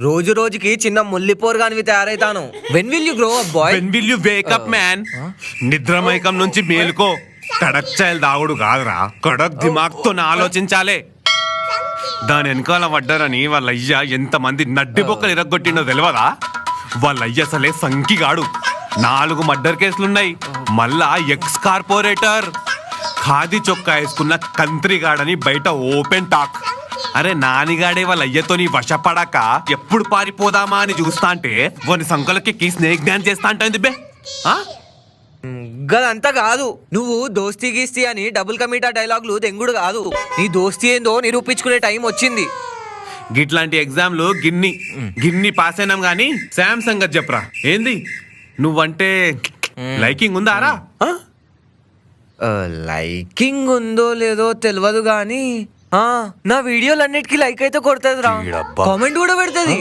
రోజు రోజుకి చిన్న ముల్లిపోరుగానివి తయారైతాను. When will you grow up boy? When will you wake up man? నిద్రమైకం నుంచి మేలుకో. కడక్ చాయలు దాగుడు కాదురా, కడక్ దిమాగ్తో ఆలోచించాలే. దాని వెనకాల పడ్డారని వాళ్ళ అయ్య ఎంతమంది నడ్డి బొక్కలు ఇరగొట్టిండో తెలియదా? వాళ్ళ అయ్య అసలే సంకిగాడు. 4 మర్డర్ కేసులున్నాయి. మళ్ళా ఎక్స్ కార్పొరేటర్. ఖాదీ చొక్కా వేసుకున్న కంత్రిగాడని బయట ఓపెన్ టాక్. అరే నానిగాడే వాళ్ళ అయ్యతోని వశపడక ఎప్పుడు పారిపోదామా అని చూస్తా అంటే వాని సంకలకి స్నేక్ డాన్స్ చేస్తా అంటే బే. గదంతా కాదు, నువ్వు దోస్తీ గీస్తీ అని డబుల్ కమిటా డైలాగులు దెంగుడు కాదు. నీ దోస్తీ ఏందో నిరూపించుకునే టైం వచ్చింది. గిట్లాంటి ఎగ్జామ్లు గిన్ని పాస్ అయినాం గానీ శామ్ సంగతి చెప్పరా. ఏంది నువ్వంటే లైకింగ్ ఉందారా? లైకింగ్ ఉందో లేదో తెలియదు గానీ నా వీడియోలన్నిటికీ లైక్ అయితే కొడుతుంది రా, కామెంట్ కూడా పెడుతుంది.